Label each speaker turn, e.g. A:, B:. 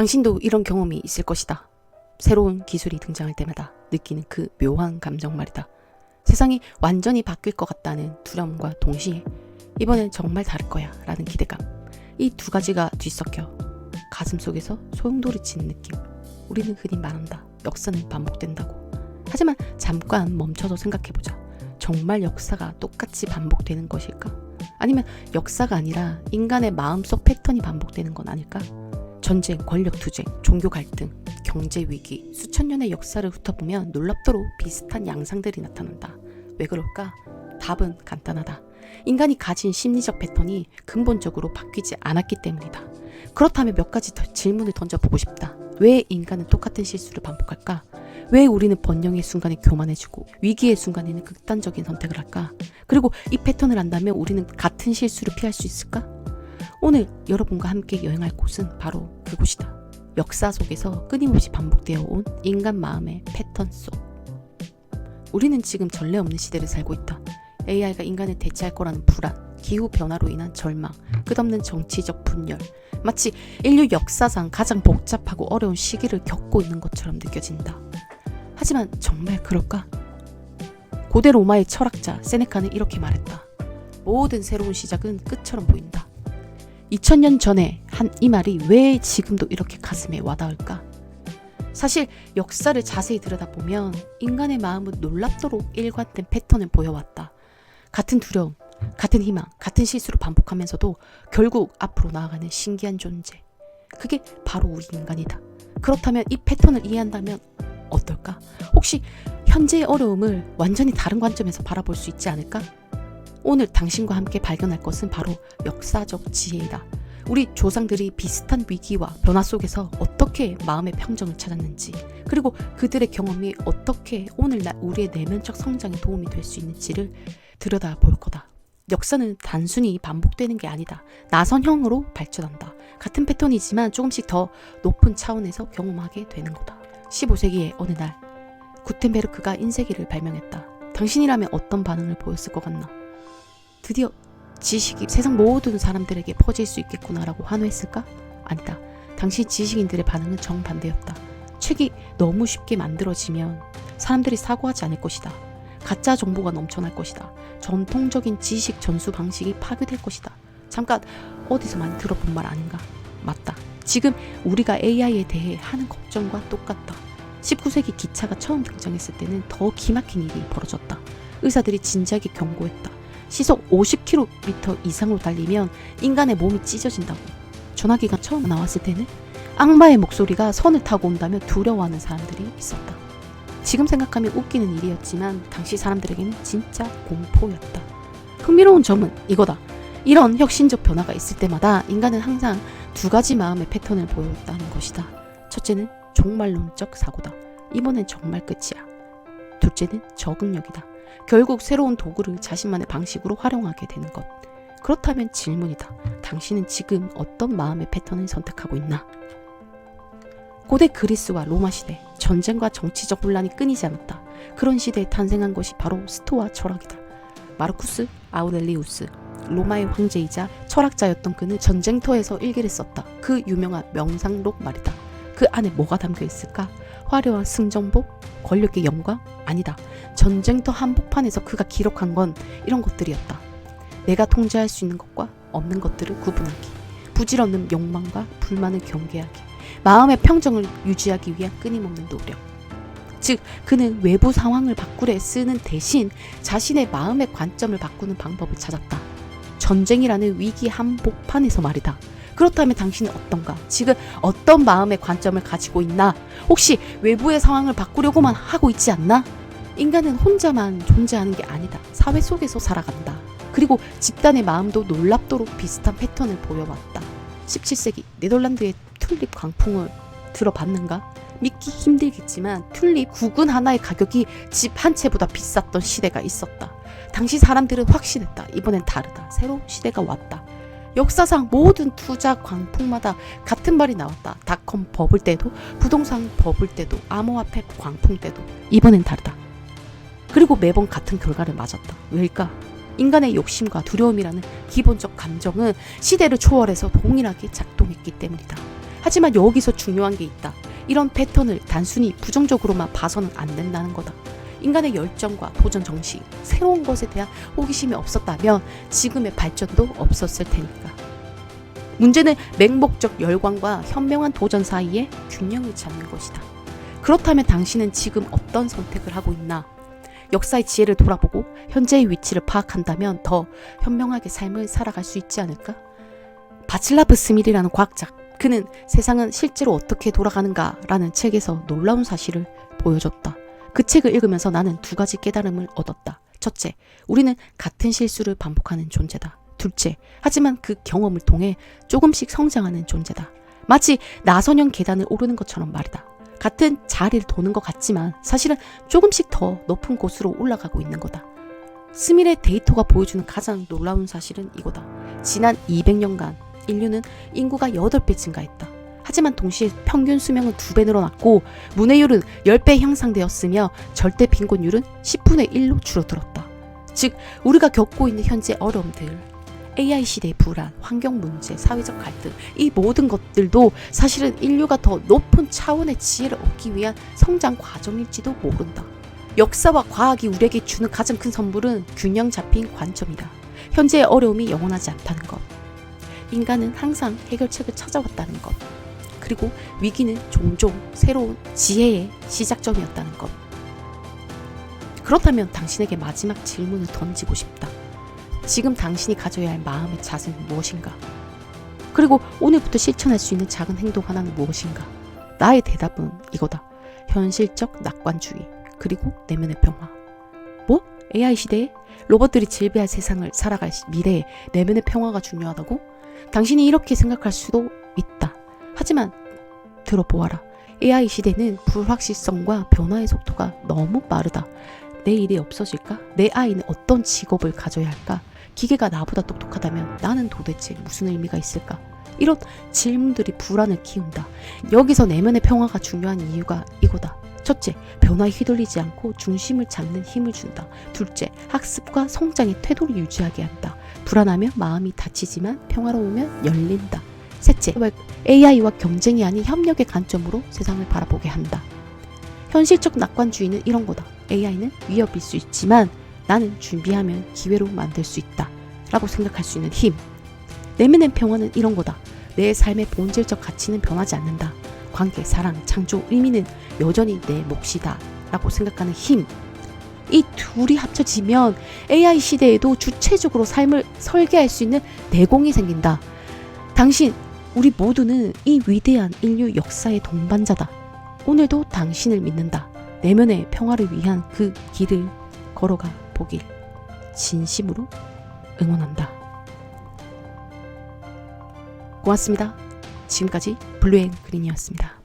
A: 당신도 이런 경험이 있을 것이다. 새로운 기술이 등장할 때마다 느끼는 그 묘한 감정 말이다. 세상이 완전히 바뀔 것 같다는 두려움과 동시에 이번엔 정말 다를 거야 라는 기대감. 이 두 가지가 뒤섞여 가슴속에서 소용돌이치는 느낌. 우리는 흔히 말한다. 역사는 반복된다고. 하지만 잠깐 멈춰서 생각해보자. 정말 역사가 똑같이 반복되는 것일까? 아니면 역사가 아니라 인간의 마음속 패턴이 반복되는 건 아닐까? 전쟁, 권력 투쟁, 종교 갈등, 경제 위기, 수천 년의 역사를 훑어보면 놀랍도록 비슷한 양상들이 나타난다. 왜 그럴까? 답은 간단하다. 인간이 가진 심리적 패턴이 근본적으로 바뀌지 않았기 때문이다. 그렇다면 몇 가지 질문을 던져보고 싶다. 왜 인간은 똑같은 실수를 반복할까? 왜 우리는 번영의 순간에 교만해지고 위기의 순간에는 극단적인 선택을 할까? 그리고 이 패턴을 안다면 우리는 같은 실수를 피할 수 있을까? 오늘 여러분과 함께 여행할 곳은 바로 그곳이다. 역사 속에서 끊임없이 반복되어 온 인간 마음의 패턴 속. 우리는 지금 전례 없는 시대를 살고 있다. AI가 인간을 대체할 거라는 불안, 기후변화로 인한 절망, 끝없는 정치적 분열, 마치 인류 역사상 가장 복잡하고 어려운 시기를 겪고 있는 것처럼 느껴진다. 하지만 정말 그럴까? 고대 로마의 철학자 세네카는 이렇게 말했다. 모든 새로운 시작은 끝처럼 보인다. 2000년 전에 한 이 말이 왜 지금도 이렇게 가슴에 와닿을까? 사실 역사를 자세히 들여다보면 인간의 마음은 놀랍도록 일관된 패턴을 보여왔다. 같은 두려움, 같은 희망, 같은 실수를 반복하면서도 결국 앞으로 나아가는 신기한 존재. 그게 바로 우리 인간이다. 그렇다면 이 패턴을 이해한다면 어떨까? 혹시 현재의 어려움을 완전히 다른 관점에서 바라볼 수 있지 않을까? 오늘 당신과 함께 발견할 것은 바로 역사적 지혜이다. 우리 조상들이 비슷한 위기와 변화 속에서 어떻게 마음의 평정을 찾았는지, 그리고 그들의 경험이 어떻게 오늘날 우리의 내면적 성장에 도움이 될 수 있는지를 들여다볼 거다. 역사는 단순히 반복되는 게 아니다. 나선형으로 발전한다. 같은 패턴이지만 조금씩 더 높은 차원에서 경험하게 되는 거다. 15세기의 어느 날 구텐베르크가 인쇄기를 발명했다. 당신이라면 어떤 반응을 보였을 것 같나? 드디어 지식이 세상 모든 사람들에게 퍼질 수 있겠구나라고 환호했을까? 아니다. 당시 지식인들의 반응은 정반대였다. 책이 너무 쉽게 만들어지면 사람들이 사고하지 않을 것이다. 가짜 정보가 넘쳐날 것이다. 전통적인 지식 전수 방식이 파괴될 것이다. 잠깐 어디서 많이 들어본 말 아닌가? 맞다. 지금 우리가 AI에 대해 하는 걱정과 똑같다. 19세기 기차가 처음 등장했을 때는 더 기막힌 일이 벌어졌다. 의사들이 진지하게 경고했다. 시속 50km 이상으로 달리면 인간의 몸이 찢어진다고. 전화기가 처음 나왔을 때는 악마의 목소리가 선을 타고 온다며 두려워하는 사람들이 있었다. 지금 생각하면 웃기는 일이었지만 당시 사람들에게는 진짜 공포였다. 흥미로운 점은 이거다. 이런 혁신적 변화가 있을 때마다 인간은 항상 두 가지 마음의 패턴을 보여왔다는 것이다. 첫째는 종말론적 사고다. 이번엔 정말 끝이야. 둘째는 적응력이다. 결국 새로운 도구를 자신만의 방식으로 활용하게 되는 것. 그렇다면 질문이다. 당신은 지금 어떤 마음의 패턴을 선택하고 있나? 고대 그리스와 로마 시대, 전쟁과 정치적 혼란이 끊이지 않았다. 그런 시대에 탄생한 것이 바로 스토아 철학이다. 마르쿠스 아우렐리우스, 로마의 황제이자 철학자였던 그는 전쟁터에서 일기를 썼다. 그 유명한 명상록 말이다. 그 안에 뭐가 담겨 있을까? 화려한 승전복? 권력의 영광? 아니다. 전쟁터 한복판에서 그가 기록한 건 이런 것들이었다. 내가 통제할 수 있는 것과 없는 것들을 구분하기, 부질없는 욕망과 불만을 경계하기, 마음의 평정을 유지하기 위한 끊임없는 노력. 즉, 그는 외부 상황을 바꾸려 쓰는 대신 자신의 마음의 관점을 바꾸는 방법을 찾았다. 전쟁이라는 위기 한복판에서 말이다. 그렇다면 당신은 어떤가? 지금 어떤 마음의 관점을 가지고 있나? 혹시 외부의 상황을 바꾸려고만 하고 있지 않나? 인간은 혼자만 존재하는 게 아니다. 사회 속에서 살아간다. 그리고 집단의 마음도 놀랍도록 비슷한 패턴을 보여왔다. 17세기 네덜란드의 튤립 광풍을 들어봤는가? 믿기 힘들겠지만 튤립 구근 하나의 가격이 집 한 채보다 비쌌던 시대가 있었다. 당시 사람들은 확신했다. 이번엔 다르다. 새로운 시대가 왔다. 역사상 모든 투자 광풍마다 같은 말이 나왔다. 닷컴 버블 때도, 부동산 버블 때도, 암호화폐 광풍 때도. 이번엔 다르다. 그리고 매번 같은 결과를 맞았다. 왜일까? 인간의 욕심과 두려움이라는 기본적 감정은 시대를 초월해서 동일하게 작동했기 때문이다. 하지만 여기서 중요한 게 있다. 이런 패턴을 단순히 부정적으로만 봐서는 안 된다는 거다. 인간의 열정과 도전 정신, 새로운 것에 대한 호기심이 없었다면 지금의 발전도 없었을 테니까. 문제는 맹목적 열광과 현명한 도전 사이에 균형을 찾는 것이다. 그렇다면 당신은 지금 어떤 선택을 하고 있나? 역사의 지혜를 돌아보고 현재의 위치를 파악한다면 더 현명하게 삶을 살아갈 수 있지 않을까? 바칠라프 스밀이라는 과학자, 그는 세상은 실제로 어떻게 돌아가는가라는 책에서 놀라운 사실을 보여줬다. 그 책을 읽으면서 나는 두 가지 깨달음을 얻었다. 첫째, 우리는 같은 실수를 반복하는 존재다. 둘째, 하지만 그 경험을 통해 조금씩 성장하는 존재다. 마치 나선형 계단을 오르는 것처럼 말이다. 같은 자리를 도는 것 같지만 사실은 조금씩 더 높은 곳으로 올라가고 있는 거다. 스밀의 데이터가 보여주는 가장 놀라운 사실은 이거다. 지난 200년간 인류는 인구가 8배 증가했다. 하지만 동시에 평균 수명은 2배 늘어났고 문해율은 10배 향상되었으며 절대 빈곤율은 10분의 1로 줄어들었다. 즉 우리가 겪고 있는 현재 어려움들, AI 시대의 불안, 환경 문제, 사회적 갈등, 이 모든 것들도 사실은 인류가 더 높은 차원의 지혜를 얻기 위한 성장 과정일지도 모른다. 역사와 과학이 우리에게 주는 가장 큰 선물은 균형 잡힌 관점이다. 현재의 어려움이 영원하지 않다는 것. 인간은 항상 해결책을 찾아왔다는 것. 그리고 위기는 종종 새로운 지혜의 시작점이었다는 것. 그렇다면 당신에게 마지막 질문을 던지고 싶다. 지금 당신이 가져야 할 마음의 자세는 무엇인가? 그리고 오늘부터 실천할 수 있는 작은 행동 하나는 무엇인가? 나의 대답은 이거다. 현실적 낙관주의, 그리고 내면의 평화. 뭐? AI 시대에? 로봇들이 질비할 세상을 살아갈 미래에 내면의 평화가 중요하다고? 당신이 이렇게 생각할 수도 있다. 하지만 들어보아라. AI 시대는 불확실성과 변화의 속도가 너무 빠르다. 내 일이 없어질까? 내 아이는 어떤 직업을 가져야 할까? 기계가 나보다 똑똑하다면 나는 도대체 무슨 의미가 있을까? 이런 질문들이 불안을 키운다. 여기서 내면의 평화가 중요한 이유가 이거다. 첫째, 변화에 휘둘리지 않고 중심을 잡는 힘을 준다. 둘째, 학습과 성장의 태도를 유지하게 한다. 불안하면 마음이 다치지만 평화로우면 열린다. 셋째, AI와 경쟁이 아닌 협력의 관점으로 세상을 바라보게 한다. 현실적 낙관주의는 이런 거다. AI는 위협일 수 있지만 나는 준비하면 기회로 만들 수 있다 라고 생각할 수 있는 힘. 내면의 평화는 이런 거다. 내 삶의 본질적 가치는 변하지 않는다. 관계, 사랑, 창조, 의미는 여전히 내 몫이다 라고 생각하는 힘. 이 둘이 합쳐지면 AI 시대에도 주체적으로 삶을 설계할 수 있는 내공이 생긴다. 당신, 우리 모두는 이 위대한 인류 역사의 동반자다. 오늘도 당신을 믿는다. 내면의 평화를 위한 그 길을 걸어가 보길 진심으로 응원한다. 고맙습니다. 지금까지 블루앤그린이었습니다.